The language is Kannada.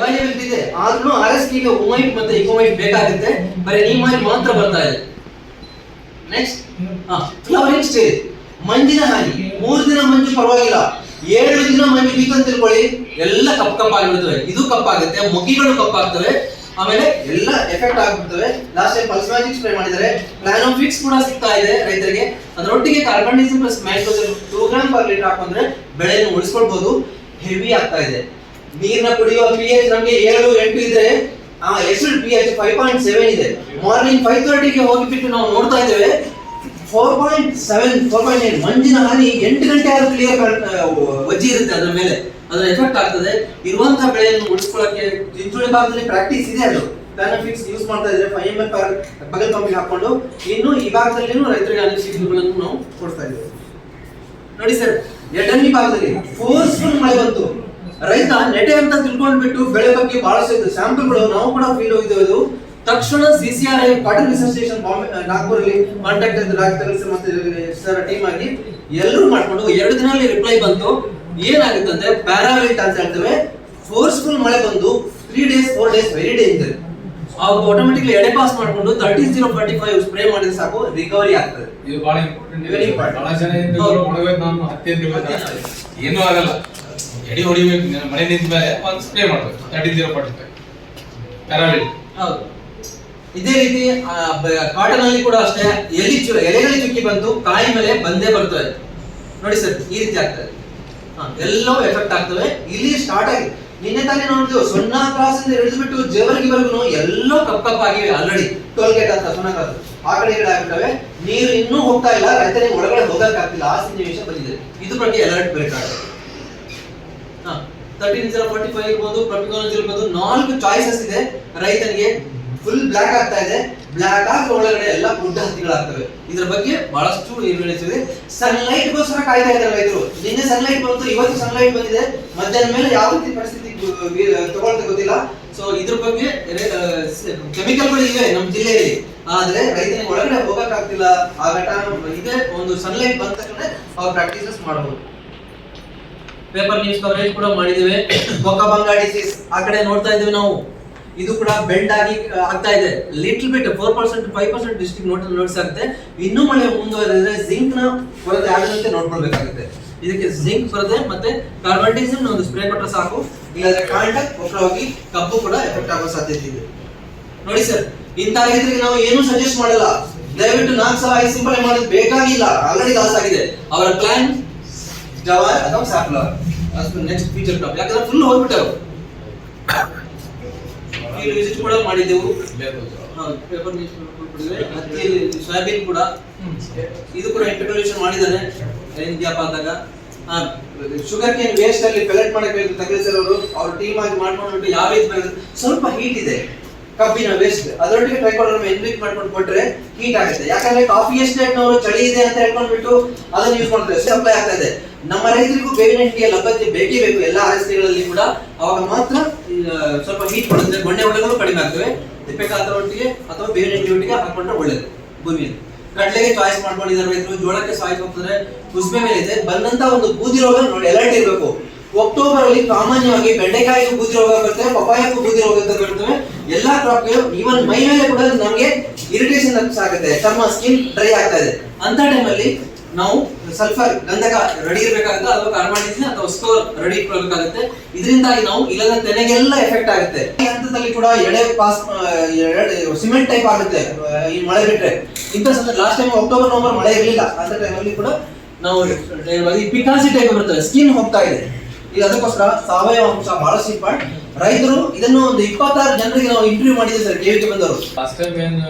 ಅವೈಲೇಬಲ್ ಇದೆ, ಆದ್ರೂ RSK ಗೆ ಓಮೈಟ್ ಮತ್ತೆ ಇಕೋಮೈಟ್ ಬೇಕಾಗುತ್ತೆ, ಬರೀ ನೀಮಾಯಿಲ್ ಮಾತ್ರ ಬರ್ತಾ ಇದೆ. ನೆಕ್ಸ್ಟ್ ಫ್ಲವರಿಂಗ್ ಸ್ಟೇಜ್, ಮಂಜಿನ ಹಾನಿ. 3 ದಿನ ಮಂಜು ಪರವಾಗಿಲ್ಲ, 7 ದಿನ ಮಂಜು ಬಿತ್ತು ಅಂತ ತಿಳ್ಕೊಳ್ಳಿ, ಎಲ್ಲ ಕಪ್ಪಾಗಿಬಿಡ್ತವೆ. ಇದು ಕಪ್ಪಾಗುತ್ತೆ, ಮೊಗ್ಗಿಗಳು ಕಪ್ಪಾಗ್ತವೆ, ಆಮೇಲೆ ಎಲ್ಲ ಎಫೆಕ್ಟ್ ಆಗ್ಬಿಡ್ತವೆ. Last time pulse magic spray ಮಾಡಿದ್ದಾರೆ, ಪ್ಲಾನೋಫಿಕ್ಸ್ ಕೂಡ ಸಿಗ್ತಾ ಇದೆ ರೈತರಿಗೆ. ಅದರೊಟ್ಟಿಗೆ carbendazim plus mancozeb 2 gram per litre ಹಾಕೊಂಡ್ರೆ ಬೆಳೆಯನ್ನು ಉಳಿಸ್ಕೊಳ್ಬಹುದು. ಹೆವಿ ಆಗ್ತಾ ಇದೆ. ನೀರಿನ ಕುಡಿಯುವ pH ನಮಗೆ 7, 8 ಇದೆ, ಎಸಿಡ್ pH 5.7 ಇದೆ. ಮಾರ್ನಿಂಗ್ 5:30 ಗೆ ಹೋಗಿಬಿಟ್ಟು ನಾವು ನೋಡ್ತಾ ಇದ್ದೇವೆ 4.7, 4.8. ಮಂಜಿನ ಹಾನಿ 8 ಗಂಟೆ ಆದ್ರೂ ಕ್ಲಿಯರ್ ವಜ್ಜಿ ಇರುತ್ತೆ ಅದರ ಮೇಲೆ, ಅದರ ಎಫೆಕ್ಟ್ ಆಗ್ತದೆ. ಇರುವಂತಹ ಬೆಳೆಯನ್ನು ಉಳಿಸ್ಕೊಳ್ಳಕ್ಕೆ ಚಿಂಚೋಳಿ ಭಾಗದಲ್ಲಿ ಪ್ರಾಕ್ಟೀಸ್ ಇದೆ. ಅದು ಪ್ಲಾನೋಫಿಕ್ಸ್ ಯೂಸ್ ಮಾಡ್ತಾ ಇದ್ರೆ 5 ml ಪರ್ ಬಗಲ್ ಪಂಪಿಗೆ ಹಾಕೊಂಡು, ಇನ್ನು ಈ ಭಾಗದಲ್ಲಿ ರೈತರಿಗೆ ಅನಿಸಿಕೆಗಳನ್ನು ನಾವು ಕೊಡ್ತಾ ಇದ್ದೇವೆ. ನೋಡಿ ಸರ್, ಎಡನಿ ಭಾಗದಲ್ಲಿ ಫೋರ್ಸ್ಫುಲ್ ಮಳೆ ಬಂತು. ರೈತ ನೆಟೆ ಅಂತ ತಿಳ್ಕೊಂಡ್ಬಿಟ್ಟು ಬೆಳೆ ಬಗ್ಗೆ ಬಹಳಷ್ಟು ಸ್ಯಾಂಪಲ್ಗಳು ನಾವು ಕೂಡ ಫೀಲ್ ಹೋಗಿದ್ದೇವೆ. ತಕ್ಷಣ CCRI ಕಾಟನ್ ರಿಸರ್ಚ್ ಸ್ಟೇಷನ್ ನಾಗ್ಪುರಲ್ಲಿ ಕಾಂಟ್ಯಾಕ್ಟ್ ಇದ್ದ ಡಾಕ್ಟರ್ಸ್ ಮತ್ತೆ ಸರ್ ಟೀಮ್ ಆಗಿ ಎಲ್ಲರೂ ಮಾಡ್ಕೊಂಡು 2 ದಿನದಲ್ಲಿ ರಿಪ್ಲೈ ಬಂತು. ಏನಾಗುತ್ತಂದ್ರೆ ಪ್ಯಾರಾವಿಲ್ಟ್ ಅಂತ ಹೇಳ್ತೇವೆ, ಫೋರ್ಸ್ಫುಲ್ ಮಳೆ ಬಂದು 3 days 4 days ವೆರಿ ಡೇಂಜರ್. ಅವಾಗ ಆಟೋಮೆಟಿಕ್ಲಿ ಎಡೆ ಪಾಸ್ ಮಾಡ್ಕೊಂಡು 30-0-45 ಸ್ಪ್ರೇ ಮಾಡಿದ್ರೆ ಸಾಕು, ರಿಕವರಿ ಆಗ್ತದೆ. ಇದು ಬಹಳ ಇಂಪಾರ್ಟೆಂಟ್. ಬಹಳ ಜನ ನಾನು ಏನೂ ಆಗಲ್ಲ, ಎಡಿ ಹೊಡಿಬೇಕು, ಮಳೆ ನಿಂತ ಮೇಲೆ ಒಂದು ಸ್ಪ್ರೇ ಮಾಡಬೇಕು 30-0-45 ಪ್ಯಾರಾವಿಲ್ಟ್. ಹೌದು, ಇದೇ ರೀತಿ ಕಾಟನ್ ಅಲ್ಲಿ ಕೂಡ ಅಷ್ಟೇ, ಎಲೆಗಳಿಗೆ ಚುಕ್ಕಿ ಬಂತು, ಕಾಯಿ ಮೇಲೆ ಬಂದೇ ಬರ್ತವೆ. ನೋಡಿ ಸರ್, ಈ ರೀತಿ ಆಗ್ತದೆ, ಎಲ್ಲವೂ ಎಫೆಕ್ಟ್ ಆಗ್ತವೆ. ಇಲ್ಲಿ ಸ್ಟಾರ್ಟ್ ಆಗಿ ನಿನ್ನೆ ತಾನೇ ನೋಡಿದ್ವಿ, ಸೊನ್ನ ಕ್ರಾಸ್ ಇಂದ ಹಿಡಿದ್ಬಿಟ್ಟು ಜೇವರ್ಗಿವರೆಗೂ ಎಲ್ಲೋ ಕಪ್ಪಾಗಿವೆ ಆಲ್ರೆಡಿ. ಟೋಲ್ ಗೇಟ್ ಅಂತ ಸೊನ್ನ ಕ್ರಾಸ್ ಆ ಕಡೆ ಈ ಕಡೆ ಆಗ್ತವೆ. ನೀರು ಇನ್ನೂ ಹೋಗ್ತಾ ಇಲ್ಲ, ರೈತರಿಗೆ ಒಳಗಡೆ ಹೋಗಕ್ಕಾಗ್ತಿಲ್ಲ, ಆ ಸನ್ನಿವೇಶ ಬಂದಿದೆ. ಇದ್ರ ಬಗ್ಗೆ ಅಲರ್ಟ್ ಬೇಕಾಗುತ್ತೆ. 30-0-45 ಇರ್ಬೋದು, ಪ್ರೊಪಿಕಾನಜೋಲ್ ಇರ್ಬೋದು, 4 ಚಾಯ್ಸಸ್ ಇದೆ ರೈತನಿಗೆ. ಫುಲ್ ಬ್ಲಾಕ್ ಆಗ್ತಾ ಇದೆ, ಬ್ಲಾಕ್ ಆಗಿ ಒಳಗಡೆ ಎಲ್ಲ ಗುಡ್ಡ ಹತ್ತಿಗಳಾಗ್ತವೆ. ಇದ್ರ ಬಗ್ಗೆ ಬಹಳಷ್ಟು ಹೇಳಿದೆ. ಸನ್ಲೈಟ್ ಗೋಸ್ಕರ ಕಾಯ್ತಾ ಇದ್ದಾರೆ ರೈತರು. ನಿನ್ನೆ ಸನ್ಲೈಟ್ ಬಂತು, ಇವತ್ತು ಸನ್ಲೈಟ್ ಬಂದಿದೆ. ಮಧ್ಯಾಹ್ನ ಮೇಲೆ ಯಾವ ರೀತಿ ಪರಿಸ್ಥಿತಿ ತಗೊಳ್ತಾ ಗೊತ್ತಿಲ್ಲ. ಸೊ ಇದ್ರ ಬಗ್ಗೆ ಕೆಮಿಕಲ್ಗಳು ಇವೆ ನಮ್ಮ ಜಿಲ್ಲೆಯಲ್ಲಿ, ಆದ್ರೆ ರೈತನಿಗೆ ಒಳಗಡೆ ಹೋಗಕ್ಕಾಗ್ತಿಲ್ಲ. ಆ ಘಟನೆ ಇದೆ. ಒಂದು ಸನ್ಲೈಟ್ ಬಂದ ತಕ್ಷಣ ಅವ್ರು ಪ್ರಾಕ್ಟೀಸಸ್ ಮಾಡಬಹುದು. ಪೇಪರ್ ನ್ಯೂಸ್ ಕವರೇಜ್ ಕೂಡ ಮಾಡಿದ್ದೇವೆ. ಬೊಕ್ಕಬಂಗ ಡಿಸೀಸ್ ಆ ಕಡೆ ನೋಡ್ತಾ ಇದ್ದೇವೆ ನಾವು. ಇದು ಕೂಡ ಬೆಂಡ್ ಆಗಿ ಆಗ್ತಾ ಇದೆ. ಲಿಟಲ್ ಬಿಟ್ 4% 5% ಡಿಸ್ಟ್ರಿಕ್ಟ್ ನೋಟಿಸ್ ಆಗುತ್ತೆ. ಇನ್ನೂ ಮಳೆ ಮುಂದುವರೆದ್ರೆ ಜಿಂಕ್ ನ ಕೊರತೆ ಆಗದಂತೆ ನೋಡ್ಕೊಳ್ಬೇಕಾಗುತ್ತೆ. ಇದಕ್ಕೆ ಜಿಂಕ್ ಕೊರತೆ ಮತ್ತೆ ಕಾರ್ಬನ್ಡಿಸಮ್ ಒಂದು ಸ್ಪ್ರೇ ಕೊಟ್ಟರೆ ಸಾಕು, ಇಲ್ಲಾಂದ್ರೆ ಕಾಂಡ ಹೋಗಿ ಕಬ್ಬು ಕೂಡ ಎಫೆಕ್ಟ್ ಆಗೋ ಸಾಧ್ಯತೆ ಇದೆ. ನೋಡಿ ಸರ್, ಇಂಥ ರೈತರಿಗೆ ನಾವು ಏನು ಸಜೆಸ್ಟ್ ಮಾಡಲ್ಲ. ದಯವಿಟ್ಟು 4 ಸಲ 5 ಸಿಂಪಡಣೆ ಮಾಡೋದು ಬೇಕಾಗಿಲ್ಲ, ಆಲ್ರೆಡಿ ಲಾಸ್ ಆಗಿದೆ. ಅವರ ಪ್ಲಾನ್ ಜವಾರ್ ಅಥವಾ ಸಾಫ್ಲವರ್ ನೆಕ್ಸ್ಟ್ ಫೀಚರ್ ಟಾಪ್, ಯಾಕಂದ್ರೆ ಫುಲ್ ಹೋಗ್ಬಿಟ್ಟವು. ಫೀಲ್ಡ್ ವಿಸಿಟ್ ಕೂಡ ಮಾಡಿದ್ದೆವು. ಪೇಪರ್ ನ್ಯೂಸ್ ಕೊಟ್ಟಿದ್ದೇವೆ. ಹತ್ತಿಯಲ್ಲಿ ಸೋಯಾಬೀನ್ ಕೂಡ ಇದು ಕೂಡ ಇಂಟ್ರೊಡ್ಯೂಷನ್ ಮಾಡಿದ್ದಾರೆ ಇಂಡಿಯಾ ಆದಾಗ. ಶುಗರ್ ಕೇನ್ ವೇಸ್ಟ್ ಅಲ್ಲಿ ಪೆಲೆಟ್ ಮಾಡಕ್ಕೆ ತಗಲಿಸಿರೋರು ಅವ್ರ ಟೀಮ್ ಆಗಿ ಮಾಡ್ಕೊಂಡು ಯಾವ ರೀತಿ ಬೆಳೆದ ಸ್ವಲ್ಪ ಹೀಟ್ ಇದೆ ಕಬ್ಬಿನ ವೇಸ್ಟ್, ಅದರೊಟ್ಟಿಗೆ ಟ್ರೈಕೋಡರ್ಮ ಇನ್ವಿಟ್ ಮಾಡ್ಕೊಂಡು ಕೊಟ್ರೆ ಹೀಟ್ ಆಗುತ್ತೆ. ಯಾಕಂದ್ರೆ ಕಾಫಿ ಎಸ್ಟೇಟ್ ನವರು ಚಳಿ ಇದೆ ಅಂತ ಹೇಳ್ಕೊಂಡ್ಬಿಟ್ಟು ಅದನ್ನ ಯೂಸ್ ಮಾಡ್ತಾರೆ, ಸಪ್ಲೈ ಆಗ್ತಾ ಇದೆ. ನಮ್ಮ ರೈತರಿಗೂ ಬೇವಿನ ಹಿಂಡಿಯ ಲಭ್ಯತೆ ಬೇಕೇ ಬೇಕು ಎಲ್ಲ RSKಗಳಲ್ಲಿ ಕೂಡ. ಅವಾಗ ಮಾತ್ರ ಸ್ವಲ್ಪ ಹೀಟ್ ಕೊಡುತ್ತೆ, ಗೊಣ್ಣೆ ಒಳಗಳು ಕಡಿಮೆ ಆಗ್ತವೆ. ತಿಪ್ಪೆಕಾತರ ಒಟ್ಟಿಗೆ ಅಥವಾ ಬೇವಿನ ಹಿಂಡಿ ಒಟ್ಟಿಗೆ ಹಾಕೊಂಡ್ರೆ ಒಳ್ಳೇದು. ಭೂಮಿಯಲ್ಲಿ ಕಡಲೆಗೆ ಚಾಯ್ಸ್ ಮಾಡ್ಕೊಂಡಿದ್ದಾರೆ ರೈತರು, ಜೋಳಕ್ಕೆ ಚಾಯ್ಸ್ ಹೋಗ್ತಾರೆ, ಕುಸುಬೆ ಮೇಲೆ ಇದೆ. ಬಂದಂತ ಒಂದು ಬೂದಿ ರೋಗ ನೋಡಿ ಅಲರ್ಟ್ ಇರಬೇಕು. ಅಕ್ಟೋಬರ್ ಅಲ್ಲಿ ಸಾಮಾನ್ಯವಾಗಿ ಬೆಂಡೆಕಾಯಿಗೂ ಬೂದಿ ರೋಗ ಬರ್ತವೆ, ಪಪಾಯಕ್ಕೂ ಬೂದಿ ರೋಗ ಬರ್ತವೆ. ಎಲ್ಲಾ ಕ್ರಾಪ್ಗೆ ಈವನ್ ಮೈ ಮೇಲೆ ಕೂಡ ನಮಗೆ ಇರಿಟೇಷನ್ ಆಗುತ್ತೆ, ಚರ್ಮ ಸ್ಕಿನ್ ಡ್ರೈ ಆಗ್ತಾ ಇದೆ. ಅಂತ ಟೈಮಲ್ಲಿ ನಾವು ಸಲ್ಫರ್ ಗಂಧಕ ರೆಡಿ ಇರಬೇಕಾಗುತ್ತೆ, ಅಥವಾ ಕಾರ್ಬನ್ಡಿಸಮ್ ಅಥವಾ ಸ್ಕೋರ್ ರೆಡಿ ಇಟ್ಕೊಳ್ಬೇಕಾಗುತ್ತೆ. ಇದರಿಂದಾಗಿ ನಾವು ಇಲ್ಲದ ತೆನೆಗೆಲ್ಲ ಎಫೆಕ್ಟ್ ಆಗುತ್ತೆ. ಈ ಹಂತದಲ್ಲಿ ಕೂಡ ಎಡೆ ಪಾಸ್ ಸಿಮೆಂಟ್ ಟೈಪ್ ಆಗುತ್ತೆ ಈ ಮಳೆ ಬಿಟ್ರೆ. ಇಂಥ ಸಂದರ್ಭ ಲಾಸ್ಟ್ ಟೈಮ್ ಅಕ್ಟೋಬರ್ ನವೆಂಬರ್ ಮಳೆ ಇರಲಿಲ್ಲ, ಅಂತ ಟೈಮಲ್ಲಿ ಕೂಡ ನಾವು ಪಿಕಾಸಿ ಟೈಪ್ ಬರ್ತದೆ, ಸ್ಕಿನ್ ಹೋಗ್ತಾ ಇದೆ. ಈಗ ಅದಕ್ಕೋಸ್ಕರ ಸಾವಯವ ಅಂಶ ಬಹಳಷ್ಟು ಇಂಪಾರ್ಟೆಂಟ್. ರೈತರು ಇದನ್ನು ಒಂದು 26 ಜನರಿಗೆ ನಾವು ಇಂಟರ್ವ್ಯೂ ಮಾಡಿದ್ದೇವೆ ಸರ್, KVK ಬಂದವರು. ಲಾಸ್ಟ್ ಟೈಮ್ ಏನು